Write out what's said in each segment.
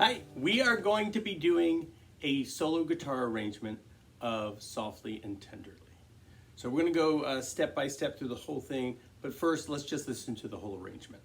Hi, we are going to be doing a solo guitar arrangement of Softly and Tenderly. So we're going to go step by step through the whole thing, but first let's just listen to the whole arrangement.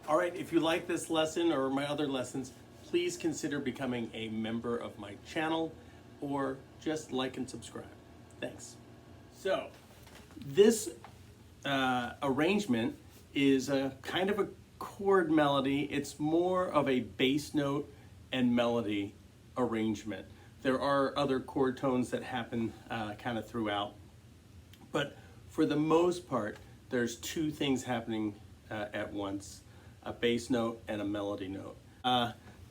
All right, if you like this lesson or my other lessons, please consider becoming a member of my channel or just like and subscribe. Thanks. So, this arrangement is a kind of a chord melody. It's more of a bass note and melody arrangement. There are other chord tones that happen kind of throughout, but for the most part, there's two things happening at once. A bass note and a melody note.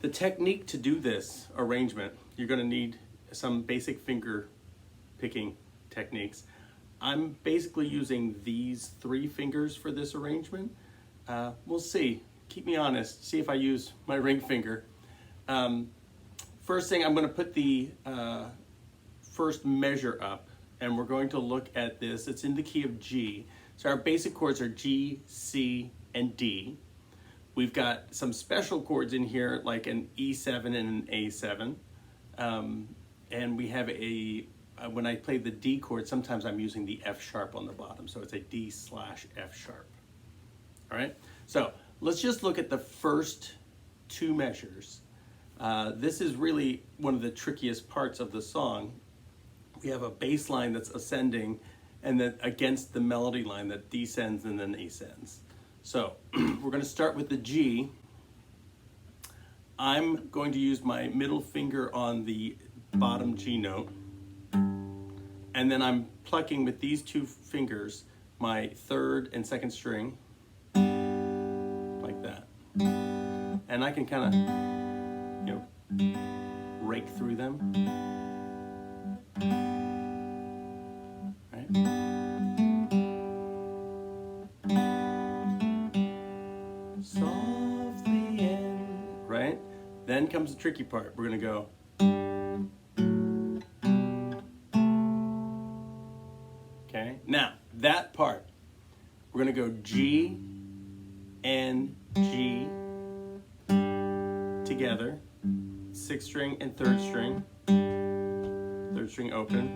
The technique to do this arrangement, you're going to need some basic finger picking techniques. I'm basically using these 3 fingers for this arrangement. We'll see. Keep me honest. See if I use my ring finger. First thing, I'm going to put the first measure up, and we're going to look at this. It's in the key of G. So our basic chords are G, C, and D. We've got some special chords in here, like an E7 and an A7. And we have when I play the D chord, sometimes I'm using the F sharp on the bottom. So it's a D/F sharp. All right, so let's just look at the first 2 measures. This is really one of the trickiest parts of the song. We have a bass line that's ascending and then against the melody line that descends and then ascends. So we're going to start with the G. I'm going to use my middle finger on the bottom G note, and then I'm plucking with these 2 fingers my 3rd and 2nd string, like that. And I can kind of, rake through them. Right? Softly and, right? Then comes the tricky part. We're going to go. Okay, now that part, we're going to go G and G together, 6th string and 3rd string, 3rd string open.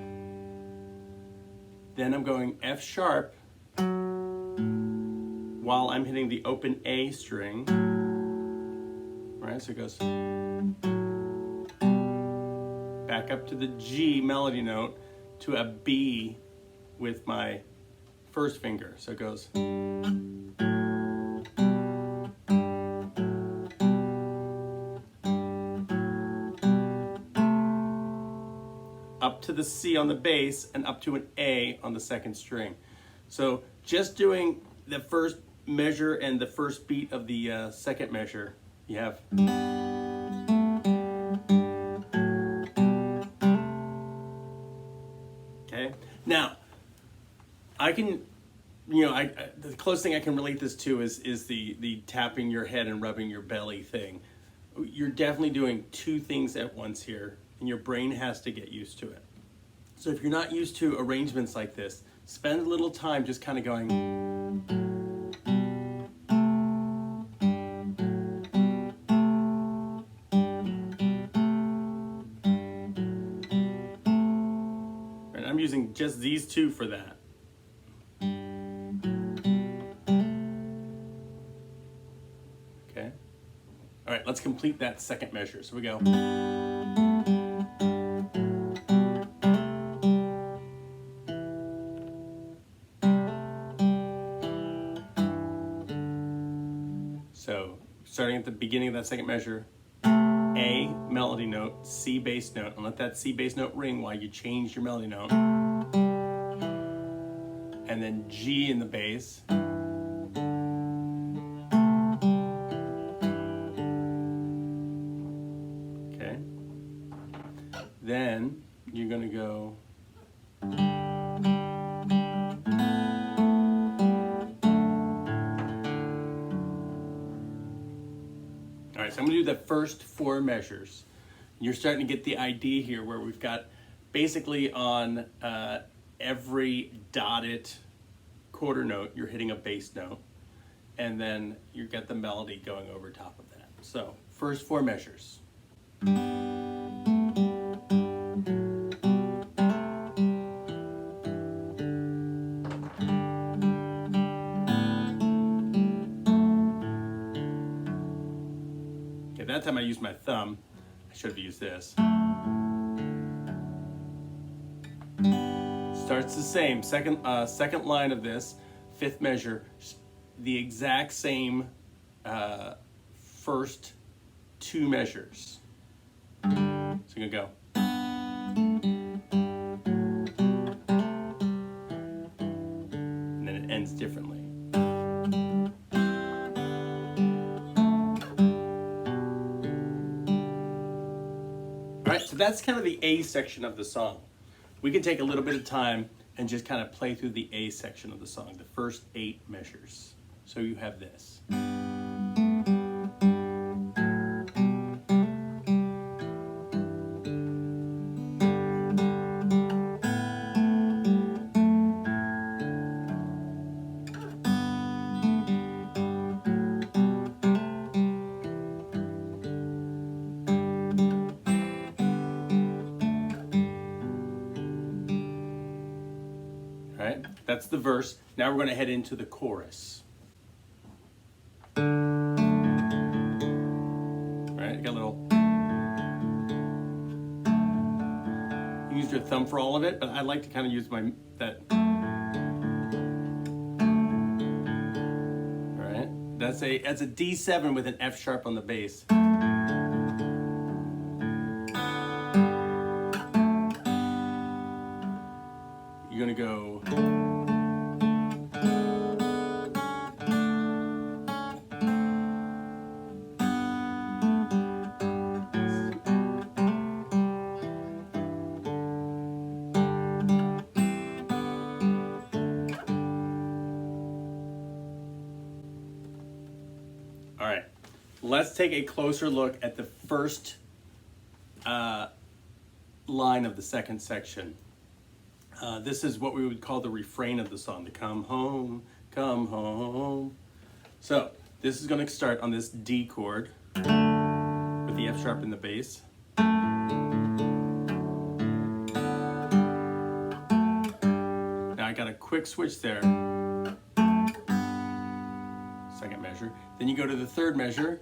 Then I'm going F sharp while I'm hitting the open A string, right? So it goes back up to the G melody note to a B with my 1st finger. So it goes up to the C on the bass and up to an A on the 2nd string. So just doing the first measure and the first beat of the 2nd measure, you have okay. Now I can, the closest thing I can relate this to is the tapping your head and rubbing your belly thing. You're definitely doing 2 things at once here, and your brain has to get used to it. So if you're not used to arrangements like this, spend a little time just kind of going. I'm using just these 2 for that. Okay. All right, let's complete that 2nd measure. So we go. starting at the beginning of that second measure, A, melody note, C, bass note, and let that C bass note ring while you change your melody note. And then G in the bass. Okay. Then you're going to go all right, so I'm going to do the first 4 measures. You're starting to get the idea here where we've got basically on every dotted quarter note, you're hitting a bass note, and then you get the melody going over top of that. So, first 4 measures. Okay, that time I used my thumb. I should have used this. Starts the same. Second line of this, 5th measure, the exact same first 2 measures. So you're gonna go. And then it ends differently. All right, so that's kind of the A section of the song. We can take a little bit of time and just kind of play through the A section of the song, the first 8 measures. So you have this. Right? That's the verse. Now we're going to head into the chorus. Right? Got a little. You use your thumb for all of it, but I like to kind of use that. All right? That's a D7 with an F sharp on the bass. You're going to go. All right, let's take a closer look at the first line of the second section. This is what we would call the refrain of the song, the come home, come home. So this is going to start on this D chord with the F sharp in the bass. Now I got a quick switch there. Second measure. Then you go to the third measure.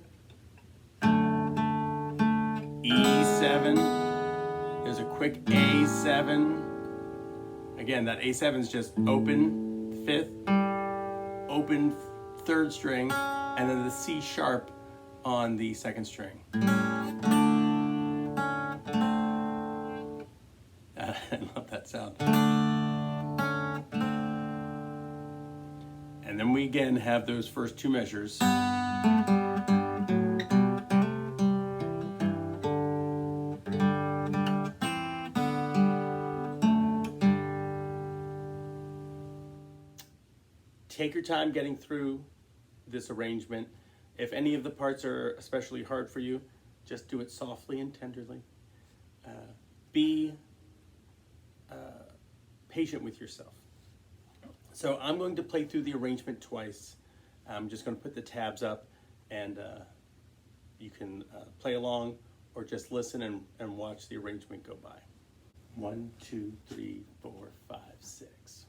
E7. There's a quick A7. Again, that A7 is just open 5th, open 3rd string, and then the C sharp on the 2nd string. I love that sound. And then we again have those first 2 measures. Take your time getting through this arrangement. If any of the parts are especially hard for you, just do it softly and tenderly. Be patient with yourself. So I'm going to play through the arrangement twice. I'm just going to put the tabs up, and you can play along or just listen and watch the arrangement go by. 1, 2, 3, 4, 5, 6.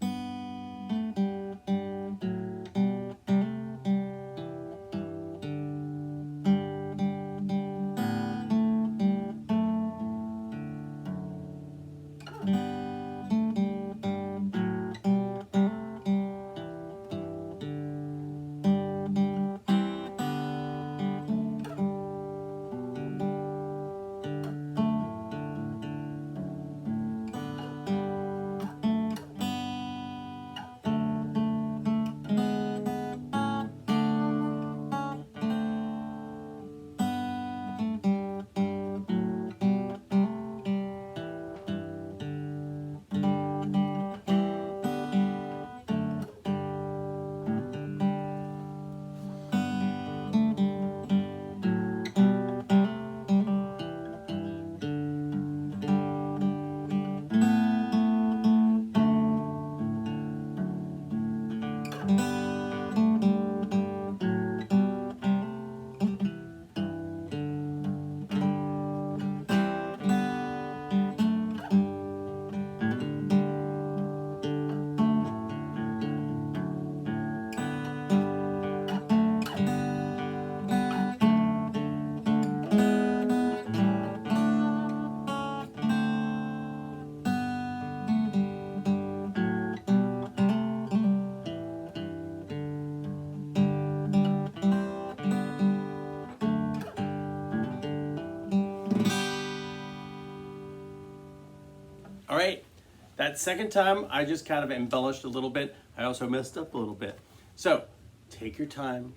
That second time, I just kind of embellished a little bit. I also messed up a little bit. So take your time,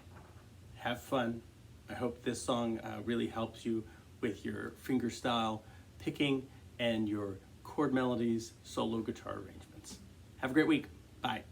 have fun. I hope this song really helps you with your fingerstyle picking and your chord melodies, solo guitar arrangements. Have a great week. Bye.